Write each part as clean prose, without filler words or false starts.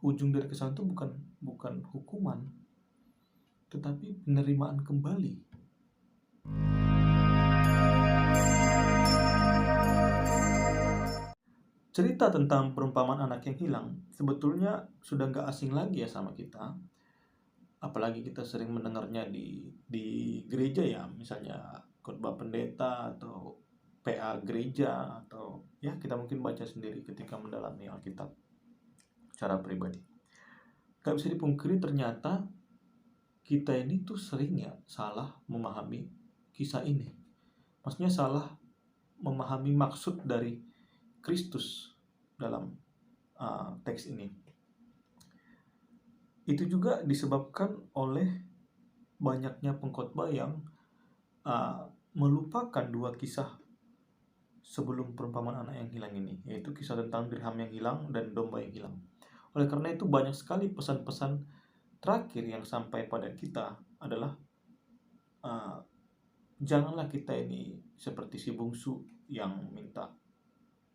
ujung dari kesalahan itu bukan hukuman, tetapi penerimaan kembali. Cerita tentang perumpamaan anak yang hilang sebetulnya sudah nggak asing lagi ya sama kita. Apalagi kita sering mendengarnya di gereja ya, misalnya khotbah pendeta atau PA gereja, atau ya kita mungkin baca sendiri ketika mendalami Alkitab secara pribadi. Gak bisa dipungkiri ternyata kita ini tuh sering ya salah memahami kisah ini. Maksudnya salah memahami maksud dari Kristus dalam teks ini. Itu juga disebabkan oleh banyaknya pengkhotbah yang melupakan dua kisah sebelum perumpamaan anak yang hilang ini, yaitu kisah tentang dirham yang hilang dan domba yang hilang. Oleh karena itu banyak sekali pesan-pesan terakhir yang sampai pada kita adalah janganlah kita ini seperti si bungsu yang minta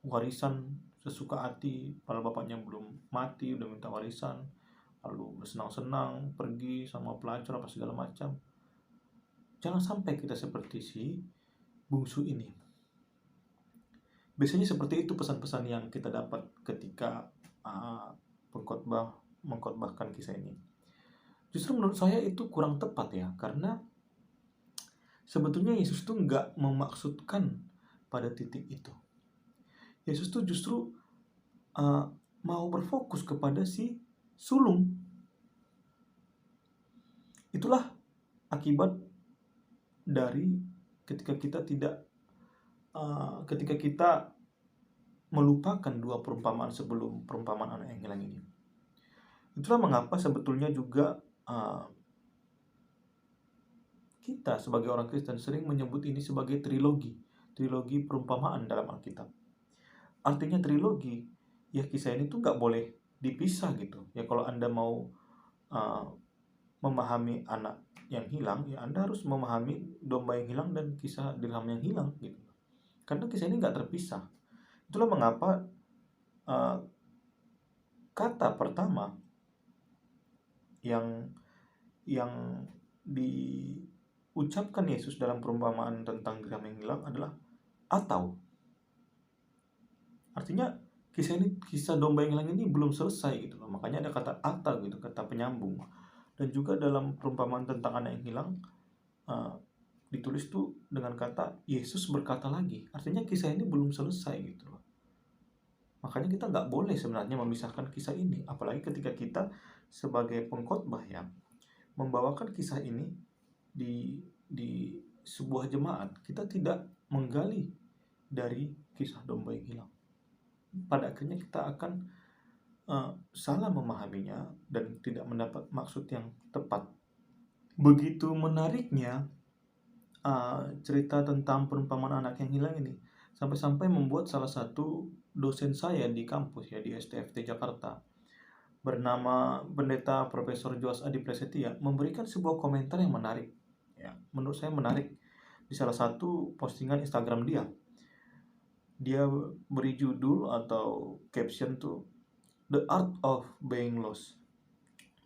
warisan sesuka hati, padahal bapaknya belum mati udah minta warisan, lalu bersenang-senang pergi sama pelacur apa segala macam. Jangan sampai kita seperti si bungsu ini. Biasanya seperti itu pesan-pesan yang kita dapat ketika pengkhotbah mengkhotbahkan kisah ini. Justru menurut saya itu kurang tepat ya, karena sebetulnya Yesus tuh nggak memaksudkan pada titik itu. Yesus tuh justru mau berfokus kepada si sulung. Itulah akibat dari ketika kita melupakan dua perumpamaan sebelum perumpamaan anak yang hilang ini. Itulah mengapa sebetulnya juga kita sebagai orang Kristen sering menyebut ini sebagai trilogi perumpamaan dalam Alkitab. Artinya trilogi, ya kisah ini tuh nggak boleh dipisah gitu. Ya kalau Anda mau memahami anak yang hilang, ya Anda harus memahami domba yang hilang dan kisah dirham yang hilang gitu. Karena kisah ini nggak terpisah. Itulah mengapa kata pertama yang diucapkan Yesus dalam perumpamaan tentang dirham yang hilang adalah atau. Artinya kisah domba yang hilang ini belum selesai gitu. Makanya ada kata atau gitu, kata penyambung. Dan juga dalam perumpamaan tentang anak yang hilang ditulis tuh dengan kata Yesus berkata lagi. Artinya kisah ini belum selesai gitu. Makanya kita nggak boleh sebenarnya memisahkan kisah ini. Apalagi ketika kita sebagai pengkhotbah ya membawakan kisah ini di sebuah jemaat, kita tidak menggali dari kisah domba yang hilang. Pada akhirnya kita akan salah memahaminya dan tidak mendapat maksud yang tepat. Begitu menariknya cerita tentang perumpamaan anak yang hilang ini, sampai-sampai membuat salah satu dosen saya di kampus ya di STFT Jakarta, bernama Pendeta Profesor Joas Adi Prasetya, memberikan sebuah komentar yang menarik ya, menurut saya menarik, di salah satu postingan Instagram dia. Dia beri judul atau caption tuh The Art of Being Lost.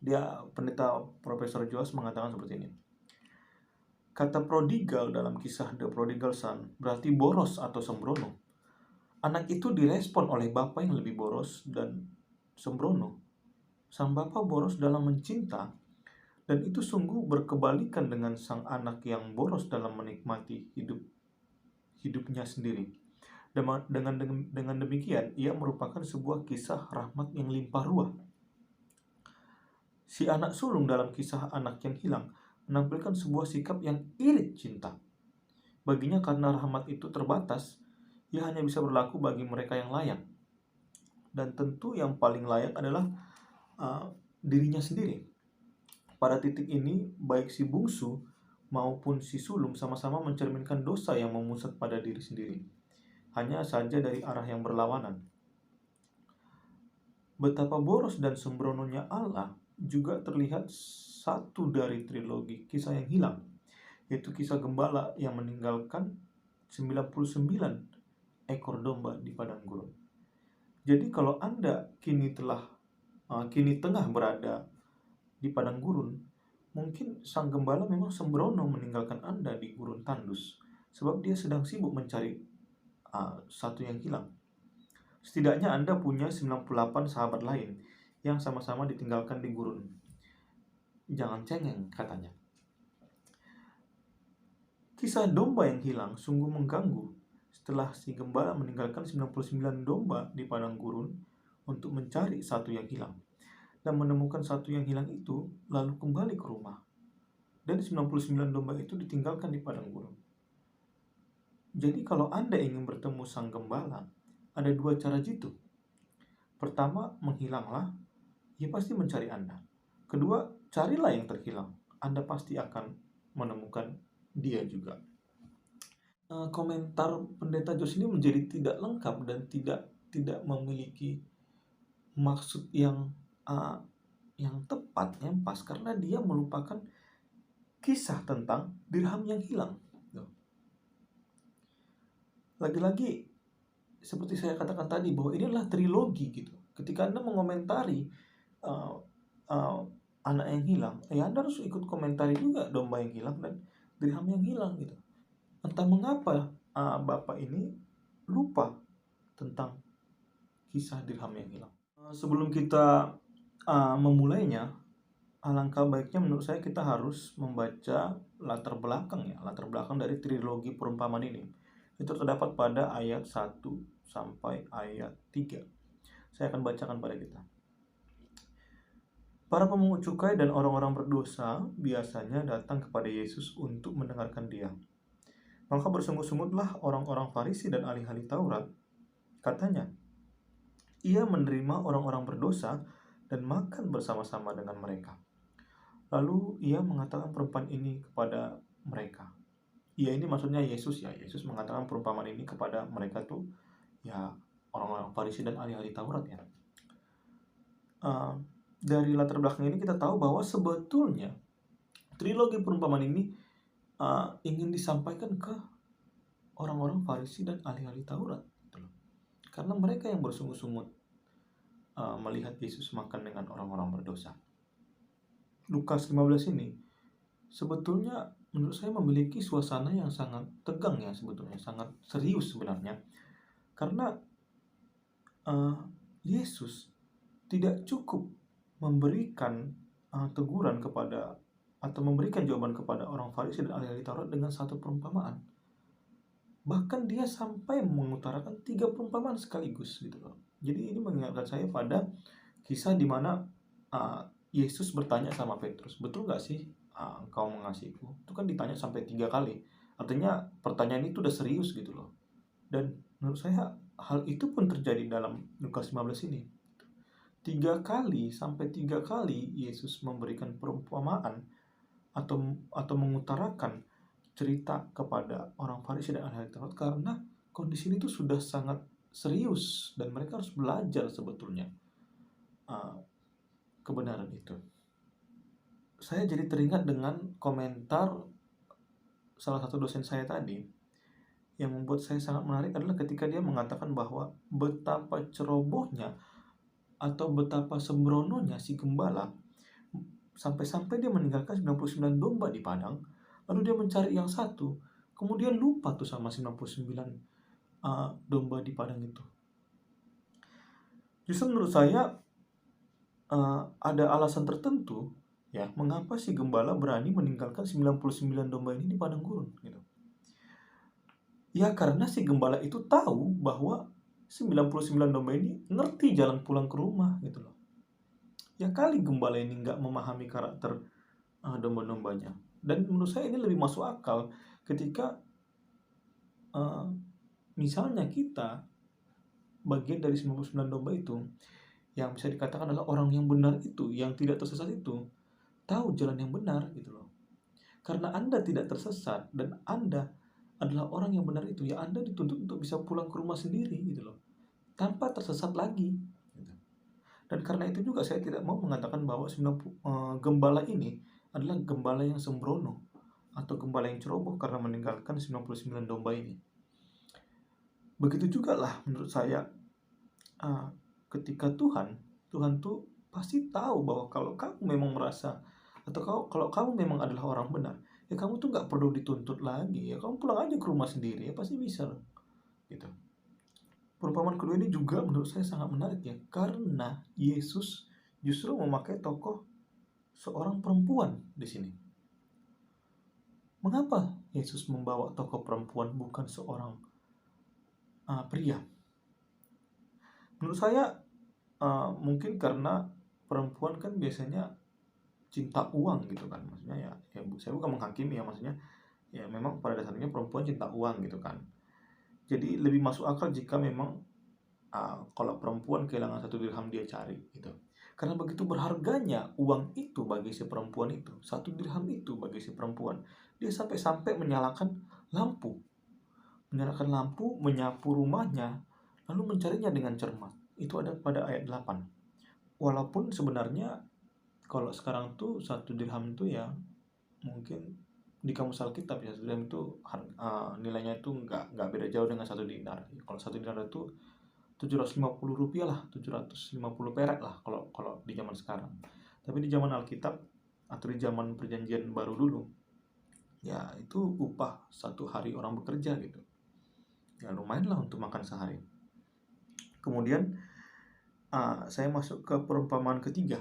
Dia Pendeta Profesor Joas mengatakan seperti ini. Kata prodigal dalam kisah The Prodigal Son berarti boros atau sembrono. Anak itu direspon oleh bapak yang lebih boros dan sembrono. Sang bapak boros dalam mencinta, dan itu sungguh berkebalikan dengan sang anak yang boros dalam menikmati hidupnya sendiri. Dengan demikian, ia merupakan sebuah kisah rahmat yang limpah ruah. Si anak sulung dalam kisah anak yang hilang menampilkan sebuah sikap yang irit cinta. Baginya karena rahmat itu terbatas, ia hanya bisa berlaku bagi mereka yang layak. Dan tentu yang paling layak adalah dirinya sendiri. Pada titik ini, baik si bungsu maupun si sulung sama-sama mencerminkan dosa yang memusat pada diri sendiri. Hanya saja dari arah yang berlawanan. Betapa boros dan sembrononya Allah juga terlihat satu dari trilogi kisah yang hilang, yaitu kisah gembala yang meninggalkan 99 ekor domba di padang gurun. Jadi kalau Anda kini telah kini tengah berada di padang gurun, mungkin sang gembala memang sembrono meninggalkan Anda di gurun tandus, sebab dia sedang sibuk mencari satu yang hilang. Setidaknya Anda punya 98 sahabat lain yang sama-sama ditinggalkan di gurun. Jangan cengeng, katanya. Kisah domba yang hilang sungguh mengganggu setelah si gembala meninggalkan 99 domba di padang gurun untuk mencari satu yang hilang. Dan menemukan satu yang hilang itu, lalu kembali ke rumah. Dan 99 domba itu ditinggalkan di padang gurun. Jadi kalau Anda ingin bertemu sang gembala, ada dua cara jitu. Pertama, menghilanglah, ia pasti mencari Anda. Kedua, carilah yang terhilang, Anda pasti akan menemukan dia juga. Komentar Pendeta Jos ini menjadi tidak lengkap dan tidak memiliki maksud yang tepat, yang pas, karena dia melupakan kisah tentang dirham yang hilang. Lagi-lagi seperti saya katakan tadi, bahwa ini adalah trilogi gitu. Ketika Anda mengomentari anak yang hilang, ya Anda harus ikut komentari juga domba yang hilang dan dirham yang hilang gitu. Entah mengapa Bapak ini lupa tentang kisah dirham yang hilang. Sebelum kita memulainya, alangkah baiknya menurut saya kita harus membaca latar belakang dari trilogi perumpamaan ini. Itu terdapat pada ayat 1 sampai ayat 3. Saya akan bacakan pada kita. Para pemungut cukai dan orang-orang berdosa biasanya datang kepada Yesus untuk mendengarkan Dia. Maka bersungut-sungutlah orang-orang Farisi dan ahli-ahli Taurat. Katanya, ia menerima orang-orang berdosa dan makan bersama-sama dengan mereka. Lalu ia mengatakan perumpamaan ini kepada mereka. Ya, ini maksudnya Yesus ya. Yesus mengatakan perumpamaan ini kepada mereka tuh ya orang-orang Farisi dan ahli-ahli Taurat ya. Dari latar belakang ini kita tahu bahwa sebetulnya trilogi perumpamaan ini ingin disampaikan ke orang-orang Farisi dan ahli-ahli Taurat, karena mereka yang bersungut-sungut melihat Yesus makan dengan orang-orang berdosa. Lukas 15 ini sebetulnya menurut saya memiliki suasana yang sangat tegang ya, sebetulnya sangat serius sebenarnya, karena Yesus tidak cukup memberikan teguran kepada atau memberikan jawaban kepada orang Farisi dan ahli-ahli Taurat dengan satu perumpamaan. Bahkan dia sampai mengutarakan 3 perumpamaan sekaligus gitu loh. Jadi ini mengingatkan saya pada kisah di mana Yesus bertanya sama Petrus, betul gak sih engkau mengasihiku? Itu kan ditanya sampai 3 kali. Artinya pertanyaan itu udah serius gitu loh. Dan menurut saya hal itu pun terjadi dalam Lukas 15 ini. 3 kali Yesus memberikan perumpamaan atau mengutarakan cerita kepada orang Farisi dan ahli Taurat, karena kondisi ini tuh sudah sangat serius dan mereka harus belajar sebetulnya kebenaran itu. Saya jadi teringat dengan komentar salah satu dosen saya tadi yang membuat saya sangat menarik adalah ketika dia mengatakan bahwa betapa cerobohnya atau betapa sembrononya si gembala sampai-sampai dia meninggalkan 99 domba di padang, lalu dia mencari yang satu, kemudian lupa tuh sama 99 domba di padang itu. Justru menurut saya ada alasan tertentu ya mengapa si gembala berani meninggalkan 99 domba ini di padang gurun gitu. Ya karena si gembala itu tahu bahwa 99 domba ini ngerti jalan pulang ke rumah gitu loh. Ya kali gembala ini nggak memahami karakter domba-dombanya. Dan menurut saya ini lebih masuk akal ketika misalnya kita bagian dari 99 domba itu, yang bisa dikatakan adalah orang yang benar itu, yang tidak tersesat itu, tahu jalan yang benar gitu loh. Karena Anda tidak tersesat dan Anda adalah orang yang benar itu, ya Anda dituntut untuk bisa pulang ke rumah sendiri gitu loh, tanpa tersesat lagi. Dan karena itu juga saya tidak mau mengatakan bahwa gembala ini adalah gembala yang sembrono atau gembala yang ceroboh karena meninggalkan 99 domba ini. Begitu juga lah menurut saya ketika Tuhan tuh pasti tahu bahwa kalau kamu memang merasa, atau kalau kamu memang adalah orang benar, ya kamu tuh nggak perlu dituntut lagi, ya kamu pulang aja ke rumah sendiri, ya pasti bisa loh, gitu. Perumpamaan kedua ini juga menurut saya sangat menarik ya, karena Yesus justru memakai tokoh seorang perempuan di sini. Mengapa Yesus membawa tokoh perempuan bukan seorang pria? Menurut saya mungkin karena perempuan kan biasanya cinta uang gitu kan, maksudnya ya saya bukan menghakimi ya, maksudnya ya memang pada dasarnya perempuan cinta uang gitu kan. Jadi lebih masuk akal jika memang kalau perempuan kehilangan 1 dirham dia cari gitu. Karena begitu berharganya uang itu bagi si perempuan itu, 1 dirham itu bagi si perempuan, dia sampai-sampai menyalakan lampu, menyapu rumahnya, lalu mencarinya dengan cermat. Itu ada pada ayat 8. Walaupun sebenarnya kalau sekarang tuh 1 dirham itu ya mungkin di kamus Alkitab ya 1 dirham itu nilainya itu nggak beda jauh dengan 1 dinar. Kalau 1 dinar itu 750 rupiah lah, 750 perak lah kalau di zaman sekarang. Tapi di zaman Alkitab atau di zaman perjanjian baru dulu, ya itu upah 1 hari orang bekerja gitu. Ya lumayan lah untuk makan sehari. Kemudian saya masuk ke perumpamaan ketiga.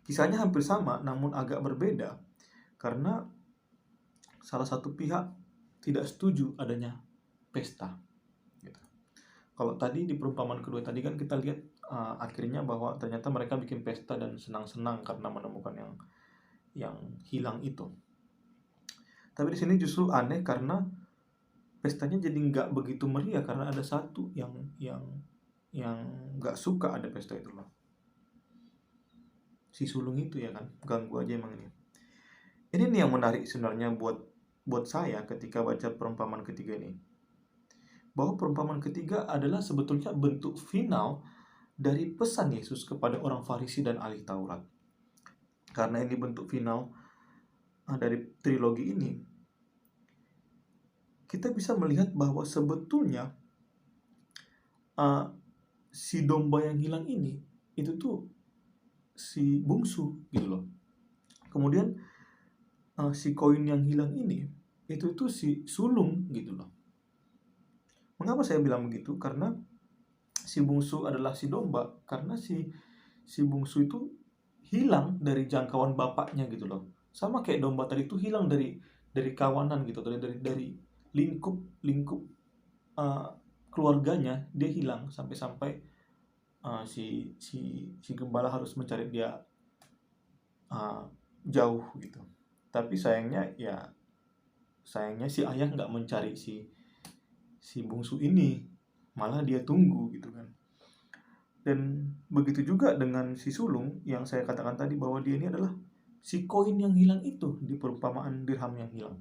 Kisahnya hampir sama namun agak berbeda, karena salah satu pihak tidak setuju adanya pesta. Kalau tadi di perumpamaan kedua tadi kan kita lihat akhirnya bahwa ternyata mereka bikin pesta dan senang-senang karena menemukan yang hilang itu. Tapi di sini justru aneh karena pestanya jadi nggak begitu meriah karena ada satu yang nggak suka ada pesta itu loh. Si sulung itu ya kan, ganggu aja emang ini. Ini nih yang menarik sebenarnya buat saya ketika baca perumpamaan ketiga ini. Bahwa perumpamaan ketiga adalah sebetulnya bentuk final dari pesan Yesus kepada orang Farisi dan ahli Taurat. Karena ini bentuk final dari trilogi ini, kita bisa melihat bahwa sebetulnya si domba yang hilang ini itu tuh si bungsu gitu loh. Kemudian si koin yang hilang ini itu tuh si sulung gitu loh. Mengapa saya bilang begitu? Karena si bungsu adalah si domba, karena si bungsu itu hilang dari jangkauan bapaknya gitu loh. Sama kayak domba tadi itu hilang dari kawanan gitu, dari lingkup keluarganya, dia hilang sampai si gembala harus mencari dia jauh gitu. Tapi sayangnya si ayah nggak mencari si bungsu ini, malah dia tunggu gitu kan. Dan begitu juga dengan si sulung yang saya katakan tadi, bahwa dia ini adalah si koin yang hilang itu di perumpamaan dirham yang hilang.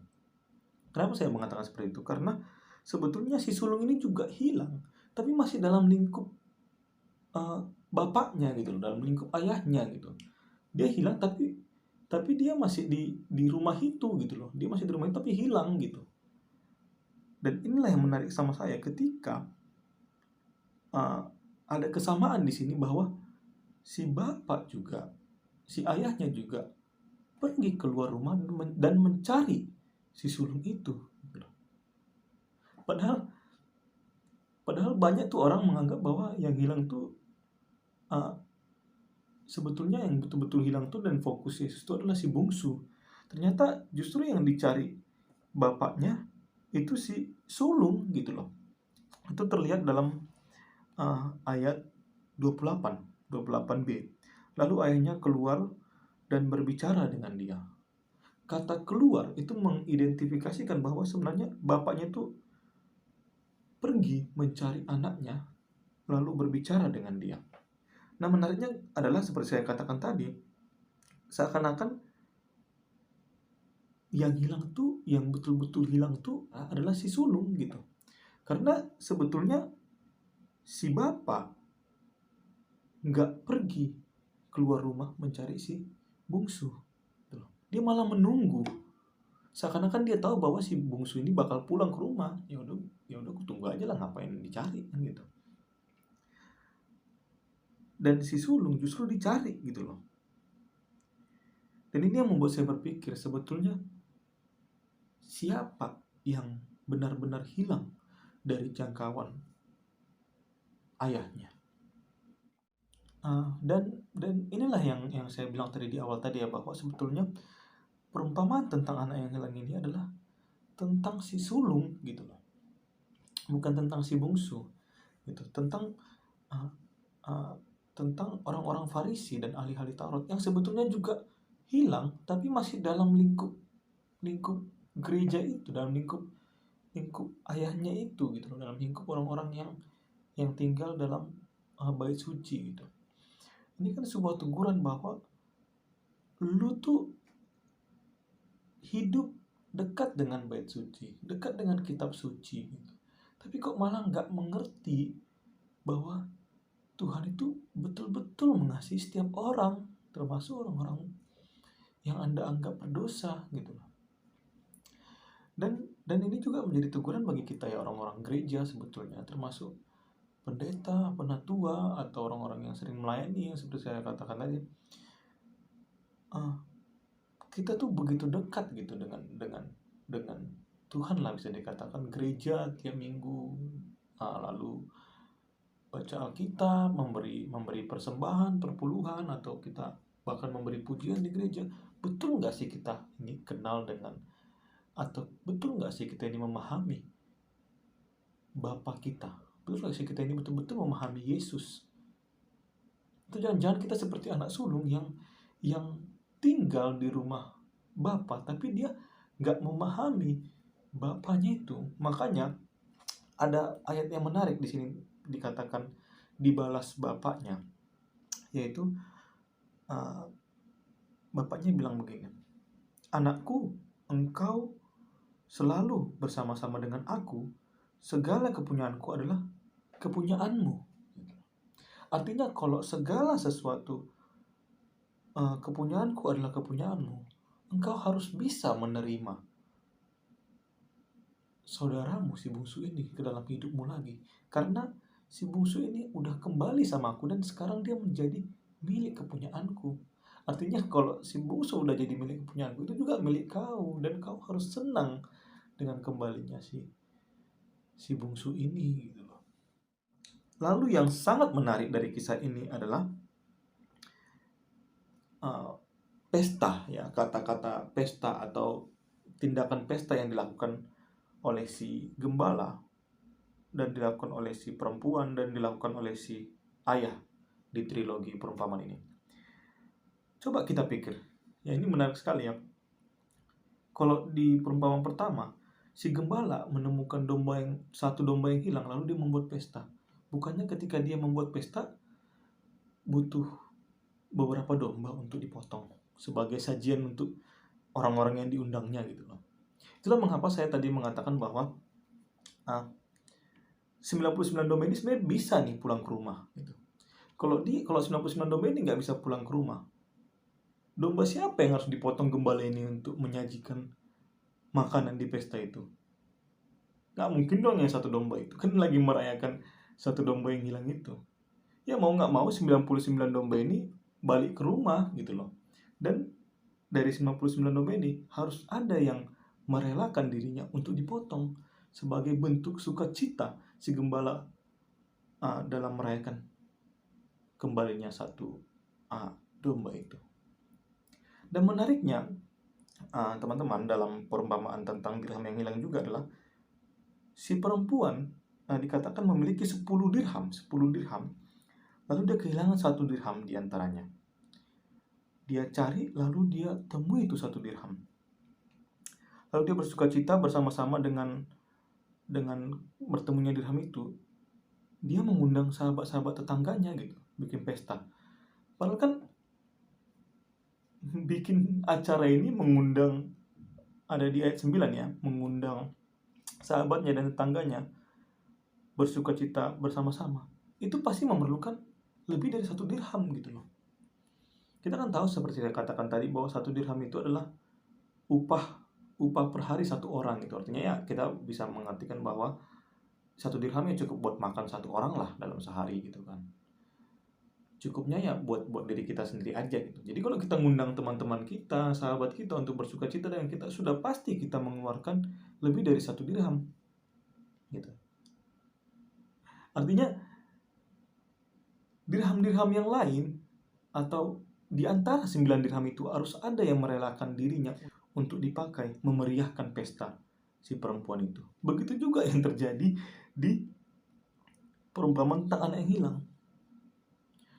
Kenapa saya mengatakan seperti itu? Karena sebetulnya si sulung ini juga hilang, tapi masih dalam lingkup bapaknya gitu, dalam lingkup ayahnya gitu. Dia hilang tapi dia masih di rumah itu gitu loh. Dia masih di rumah itu tapi hilang gitu. Dan inilah yang menarik sama saya ketika ada kesamaan di sini, bahwa si bapak juga, si ayahnya juga pergi keluar rumah dan mencari si sulung itu. Padahal banyak tuh orang menganggap bahwa yang hilang tuh sebetulnya yang betul-betul hilang tuh dan fokus Yesus itu adalah si bungsu. Ternyata justru yang dicari bapaknya itu si sulung gitu loh. Itu terlihat dalam ayat 28b. Lalu ayahnya keluar dan berbicara dengan dia. Kata keluar itu mengidentifikasikan bahwa sebenarnya bapaknya itu pergi mencari anaknya lalu berbicara dengan dia. Nah, menariknya adalah seperti saya katakan tadi, seakan-akan yang hilang tuh, yang betul-betul hilang tuh adalah si sulung gitu. Karena sebetulnya si bapak nggak pergi keluar rumah mencari si bungsu. Dia malah menunggu. Seakan-akan dia tahu bahwa si bungsu ini bakal pulang ke rumah. Ya udah aku tunggu aja lah, ngapain dicari kan gitu. dan si sulung justru dicari gitu loh. Dan ini yang membuat saya berpikir, sebetulnya siapa yang benar-benar hilang dari jangkauan ayahnya. Dan inilah yang saya bilang tadi di awal tadi ya, bahwa sebetulnya perumpamaan tentang anak yang hilang ini adalah tentang si sulung gitu loh, bukan tentang si bungsu gitu. Tentang uh, uh, tentang orang-orang Farisi dan ahli-ahli Taurat yang sebetulnya juga hilang, tapi masih dalam lingkup gereja itu, dalam lingkup ayahnya itu gitu loh, dalam lingkup orang-orang yang tinggal dalam bait suci gitu. Ini kan sebuah teguran bahwa lu tuh hidup dekat dengan bait suci, dekat dengan kitab suci gitu. Tapi kok malah nggak mengerti bahwa Tuhan itu betul-betul mengasihi setiap orang, termasuk orang-orang yang Anda anggap berdosa gitu loh. Dan ini juga menjadi teguran bagi kita ya, orang-orang gereja sebetulnya, termasuk pendeta, penatua, atau orang-orang yang sering melayani yang seperti saya katakan tadi. Kita tuh begitu dekat gitu dengan Tuhan lah, bisa dikatakan gereja tiap minggu, lalu baca Alkitab, memberi persembahan, perpuluhan, atau kita bahkan memberi pujian di gereja. Betul nggak sih kita ini kenal dengan, atau betul nggak sih kita ini memahami Bapa kita? Betul nggak sih kita ini betul-betul memahami Yesus? Atau jangan-jangan kita seperti anak sulung yang tinggal di rumah Bapa, tapi dia nggak memahami Bapaknya itu. Makanya ada ayat yang menarik di sini, dikatakan dibalas Bapaknya, yaitu Bapaknya bilang begini, "Anakku, engkau selalu bersama-sama dengan aku, segala kepunyaanku adalah kepunyaanmu." Artinya kalau segala sesuatu kepunyaanku adalah kepunyaanmu, engkau harus bisa menerima saudaramu si bungsu ini ke dalam hidupmu lagi. Karena si bungsu ini udah kembali sama aku dan sekarang dia menjadi milik kepunyaanku. Artinya kalau si bungsu udah jadi milik kepunyaanku, itu juga milik kau, dan kau harus senang dengan kembalinya si bungsu ini gitu loh. Lalu yang sangat menarik dari kisah ini adalah pesta ya, kata-kata pesta atau tindakan pesta yang dilakukan oleh si gembala dan dilakukan oleh si perempuan dan dilakukan oleh si ayah di trilogi perumpamaan ini. Coba kita pikir, ya ini menarik sekali ya. Kalau di perumpamaan pertama, si gembala menemukan satu domba yang hilang, lalu dia membuat pesta. Bukannya ketika dia membuat pesta butuh beberapa domba untuk dipotong sebagai sajian untuk orang-orang yang diundangnya gitu loh. Itulah mengapa saya tadi mengatakan bahwa 99 domba ini sebenarnya bisa nih pulang ke rumah gitu. Kalau 99 domba ini nggak bisa pulang ke rumah, domba siapa yang harus dipotong gembala ini untuk menyajikan makanan di pesta itu? Nggak mungkin dong yang satu domba itu kan lagi merayakan satu domba yang hilang itu. Ya mau nggak mau 99 domba ini balik ke rumah gitu loh. Dan dari 99 domba ini harus ada yang merelakan dirinya untuk dipotong sebagai bentuk sukacita si gembala dalam merayakan kembalinya satu domba itu. Dan menariknya teman-teman, dalam perumpamaan tentang dirham yang hilang juga adalah si perempuan dikatakan memiliki 10 dirham, lalu dia kehilangan 1 dirham diantaranya. Dia cari, lalu dia temui itu 1 dirham. Lalu dia bersukacita bersama-sama dengan bertemunya dirham itu. Dia mengundang sahabat-sahabat tetangganya gitu, bikin pesta. Padahal kan bikin acara ini mengundang, ada di ayat 9 ya, mengundang sahabatnya dan tetangganya bersukacita bersama-sama. Itu pasti memerlukan lebih dari 1 dirham gitu loh. Kita kan tahu seperti saya katakan tadi bahwa 1 dirham itu adalah upah per hari 1 orang gitu. Artinya ya kita bisa mengartikan bahwa 1 dirham ya cukup buat makan 1 orang lah dalam sehari gitu kan. cukupnya ya buat buat diri kita sendiri aja gitu. Jadi kalau kita ngundang teman-teman kita, sahabat kita untuk bersukacita dengan kita, sudah pasti kita mengeluarkan lebih dari 1 dirham gitu. Artinya dirham-dirham yang lain atau di antara 9 dirham itu harus ada yang merelakan dirinya untuk dipakai memeriahkan pesta si perempuan itu. Begitu juga yang terjadi di perumpamaan tentang anak yang hilang.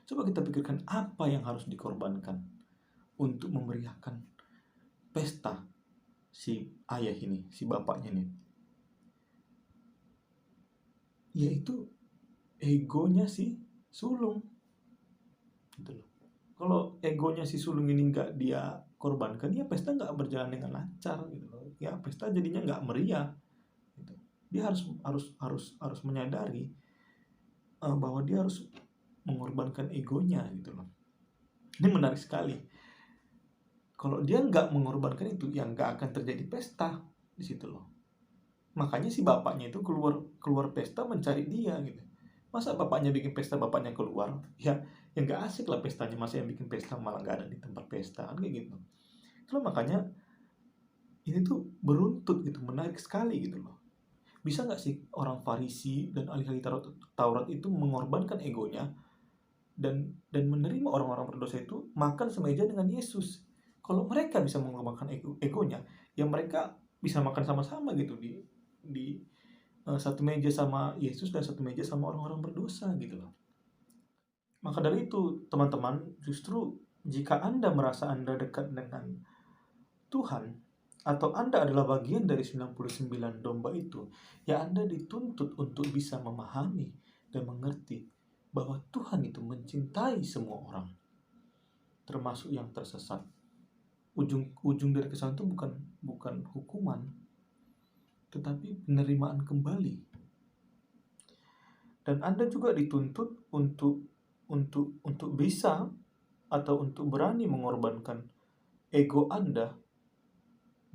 Coba kita pikirkan apa yang harus dikorbankan untuk memeriahkan pesta si ayah ini, si bapaknya ini. Yaitu egonya si sulung. Gitu loh. Kalau egonya si sulung ini nggak dia korbankan, ya pesta nggak berjalan dengan lancar gitu loh. Ya pesta jadinya nggak meriah. Gitu. Dia harus menyadari bahwa dia harus mengorbankan egonya gitu loh. Ini menarik sekali. Kalau dia nggak mengorbankan itu, ya nggak akan terjadi pesta di situ loh. Makanya si bapaknya itu keluar pesta mencari dia gitu. Masa bapaknya bikin pesta, bapaknya keluar, ya nggak asik lah pestanya. Masa yang bikin pesta malah nggak ada di tempat pesta kan kayak gitu. Kalau makanya ini tuh beruntut gitu, menarik sekali gitu loh. Bisa nggak sih orang Farisi dan ahli-ahli Taurat itu mengorbankan egonya dan menerima orang-orang berdosa itu makan semeja dengan Yesus? Kalau mereka bisa mengorbankan egonya, ya mereka bisa makan sama-sama gitu di satu meja sama Yesus dan satu meja sama orang-orang berdosa gitu loh. Maka dari itu teman-teman, justru jika Anda merasa Anda dekat dengan Tuhan atau Anda adalah bagian dari 99 domba itu, ya Anda dituntut untuk bisa memahami dan mengerti bahwa Tuhan itu mencintai semua orang, termasuk yang tersesat. Ujung dari kesalahan itu bukan hukuman, tetapi penerimaan kembali. Dan Anda juga dituntut untuk bisa atau untuk berani mengorbankan ego Anda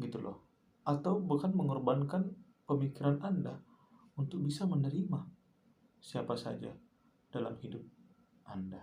gitu loh, atau bahkan mengorbankan pemikiran Anda untuk bisa menerima siapa saja dalam hidup Anda.